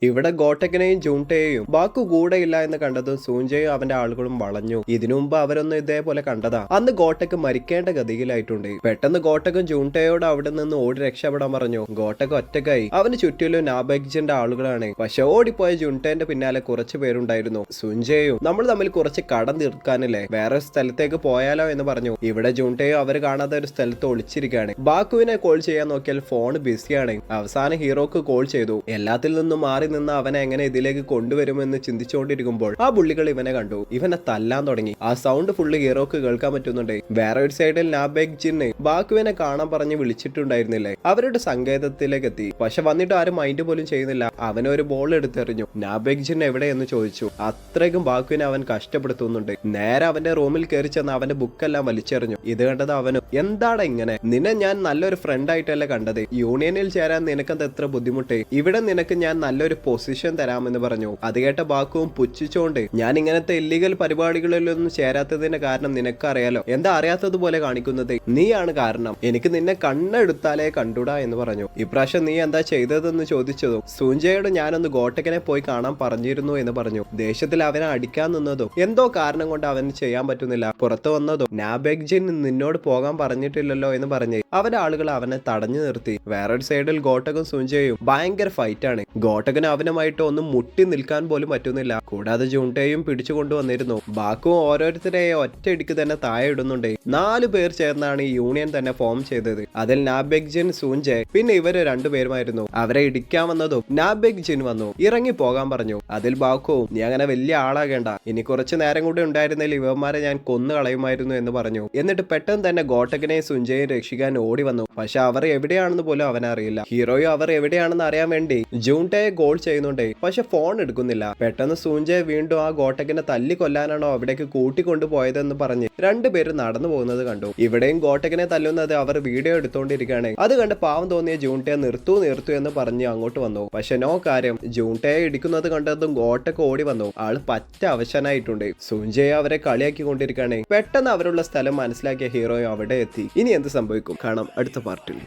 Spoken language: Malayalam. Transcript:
ഇവിടെ ഗോട്ടക്കിനെയും ജൂൺടയെയും ബാക്കു കൂടെയില്ല എന്ന് കണ്ടതും സൂഞ്ചയും അവന്റെ ആളുകളും വളഞ്ഞു. ഇതിനു മുമ്പ് അവരൊന്നും ഇതേപോലെ കണ്ടതാ. അന്ന് ഗോട്ടക്ക് മരിക്കേണ്ട ഗതിയിലായിട്ടുണ്ട്. പെട്ടെന്ന് ഗോട്ടക്കും ജൂൺടയോട് അവിടെ നിന്ന് ഓടി രക്ഷപ്പെടാൻ പറഞ്ഞു. ഗോട്ടക്ക് ഒറ്റക്കായി. അവന് ചുറ്റിലും നാബെഗ്ജിന്റെ ആളുകളാണ്. പക്ഷെ ഓടിപ്പോയ ജൂൺടേന്റെ പിന്നാലെ കുറച്ചു പേരുണ്ടായിരുന്നു. സൂഞ്ചയും നമ്മൾ തമ്മിൽ കുറച്ച് കടം തീർക്കാനില്ലേ, വേറെ സ്ഥലത്തേക്ക് പോയാലോ എന്ന് പറഞ്ഞു. ഇവിടെ ജൂൺടയോ അവര് കാണാത്ത ഒരു സ്ഥലത്ത് ഒളിച്ചിരിക്കുകയാണ്. ബാക്കുവിനെ കോൾ ചെയ്യാൻ നോക്കിയാൽ ഫോൺ ബിസിയാണ്. അവസാനം ഹീറോക്ക് കോൾ ചെയ്തു. എല്ലാത്തിൽ നിന്നും മാറി നിന്ന് അവനെ എങ്ങനെ ഇതിലേക്ക് കൊണ്ടുവരുമെന്ന് ചിന്തിച്ചുകൊണ്ടിരിക്കുമ്പോൾ ആ പുള്ളികൾ ഇവനെ കണ്ടു. ഇവനെ തല്ലാൻ തുടങ്ങി. ആ സൗണ്ട് ഫുള്ള് ഹീറോക്ക് കേൾക്കാൻ പറ്റുന്നുണ്ട്. വേറെ ഒരു സൈഡിൽ നാബെഗ്ജിന് ബാക്കുവിനെ കാണാൻ പറഞ്ഞ് വിളിച്ചിട്ടുണ്ടായിരുന്നില്ലേ, അവരുടെ സങ്കേതത്തിലേക്ക് എത്തി. പക്ഷെ വന്നിട്ട് ആരും മൈൻഡ് പോലും ചെയ്യുന്നില്ല. അവനൊരു ബോൾ എടുത്തെറിഞ്ഞു. നാബെഗ്ജിൻ എവിടെയെന്ന് ചോദിച്ചു. അത്രയ്ക്കും ബാക്കുവിനെ അവൻ കഷ്ടപ്പെടുത്തുന്നുണ്ട്. നേരെ അവന്റെ റൂമിൽ കയറി ചെന്ന് അവന്റെ ബുക്കെല്ലാം വലിച്ചെറിഞ്ഞു. ഇത് കണ്ടത് അവനും, എന്താണ് ഇങ്ങനെ, നിന്നെ ഞാൻ നല്ലൊരു ഫ്രണ്ട് ആയിട്ടല്ലേ കണ്ടത്, യൂണിയനിൽ ചേരാൻ നിനക്കെന്ത് എത്ര ബുദ്ധിമുട്ട്, ഇവിടെ നിനക്ക് ഞാൻ നല്ലൊരു പൊസിഷൻ തരാമെന്ന് പറഞ്ഞു. അത് കേട്ട ബാക്കുവും പുച്ഛിച്ചോണ്ട്, ഞാൻ ഇങ്ങനത്തെ ഇല്ലീഗൽ പരിപാടികളിലൊന്നും ചേരാത്തതിന്റെ കാരണം നിനക്കറിയാലോ, എന്താ അറിയാത്തതുപോലെ കാണിക്കുന്നത്, നീയാണ് കാരണം, എനിക്ക് നിന്നെ കണ്ണെടുത്താലേ കണ്ടുടാ എന്ന് പറഞ്ഞു. ഇപ്രാവശ്യം നീ എന്താ ചെയ്തതെന്ന് ചോദിച്ചതും സൂഞ്ചയോട് ഞാനൊന്ന് ഗോട്ടക്കിനെ പോയി കാണാൻ പറഞ്ഞിരുന്നു എന്ന് പറഞ്ഞു. ദേഷ്യത്തിൽ അവനെ അടിക്കാൻ നിന്നതും എന്തോ കാരണം കൊണ്ട് അവന് ചെയ്യാൻ പറ്റുന്നില്ല. പുറത്തു വന്നതും നാബെഗ്ജിൻ നിന്നോട് പോകാൻ പറഞ്ഞിട്ടില്ലല്ലോ എന്ന് പറഞ്ഞ് അവന്റെ ആളുകൾ അവനെ തടഞ്ഞു നിർത്തി. വേറൊരു സൈഡിൽ ഗോട്ടക്കും സൂഞ്ചയും ഭയങ്കര ഫൈറ്റാണ്. ഗോട്ടകന് അവനുമായിട്ട് ഒന്നും മുട്ടി നിൽക്കാൻ പോലും പറ്റുന്നില്ല. കൂടാതെ ജൂൺടയും പിടിച്ചു കൊണ്ടുവന്നിരുന്നു. ബാക്കും ഓരോരുത്തരെ ഒറ്റയടിക്ക് തന്നെ താഴെ ഇടുന്നുണ്ട്. 4 പേർ ചേർന്നാണ് ഈ യൂണിയൻ തന്നെ ഫോം ചെയ്തത്. അതിൽ നാബെഗ്ജിൻ, സൂഞ്ചെ, പിന്നെ ഇവര് 2 പേരുമായിരുന്നു. അവരെ ഇടിക്കാൻ വന്നതും നാബെഗ്ജിൻ വന്നു. ഇറങ്ങി പോകാൻ പറഞ്ഞു. അതിൽ ബാക്കുവും, നീ അങ്ങനെ വലിയ ആളാകേണ്ട, ഇനി കുറച്ചു നേരം കൂടി ഉണ്ടായിരുന്നെങ്കിൽ ഇവന്മാരെ ഞാൻ കൊന്നു കളയുമായിരുന്നു എന്ന് പറഞ്ഞു. എന്നിട്ട് പെട്ടെന്ന് തന്നെ ഗോട്ടക്കിനെയും സൂഞ്ചയെയും രക്ഷിക്കാൻ ഓടി വന്നു. പക്ഷെ അവർ എവിടെയാണെന്ന് പോലും അവനറിയില്ല. ഹീറോയും അവർ എവിടെയാണെന്ന് അറിയാൻ വേണ്ടി ജൂൺടയെ കോൾ ചെയ്യുന്നുണ്ട്. പക്ഷെ ഫോൺ എടുക്കുന്നില്ല. പെട്ടെന്ന് സൂഞ്ചയെ വീണ്ടും ആ ഗോട്ടക്കിനെ തല്ലി കൊല്ലാനാണോ അവിടേക്ക് കൂട്ടിക്കൊണ്ടുപോയതെന്ന് പറഞ്ഞ് 2 പേര് നടന്നു പോകുന്നത് കണ്ടു. ഇവിടെയും ഗോട്ടക്കിനെ തല്ലുന്നത് അവർ വീഡിയോ എടുത്തോണ്ടിരിക്കുകയാണ്. അത് കണ്ട് പാവം തോന്നിയ ജൂൺടയെ നിർത്തു എന്ന് പറഞ്ഞ് അങ്ങോട്ട് വന്നു. പക്ഷെ നോ കാര്യം. ജൂൺടയെ ഇടിക്കുന്നത് കണ്ടതും ഗോട്ടക്ക് ഓടി വന്നു. ആള് പറ്റ അവശനായിട്ടുണ്ട്. സൂഞ്ചയെ അവരെ കളിയാക്കി കൊണ്ടിരിക്കുകയാണ്. പെട്ടെന്ന് അവരുള്ള സ്ഥലം മനസ്സിലാക്കിയ ഹീറോ അവിടെ എത്തി. ഇനി എന്ത് സംഭവിക്കും കാണാം അടുത്ത പാർട്ടിൽ.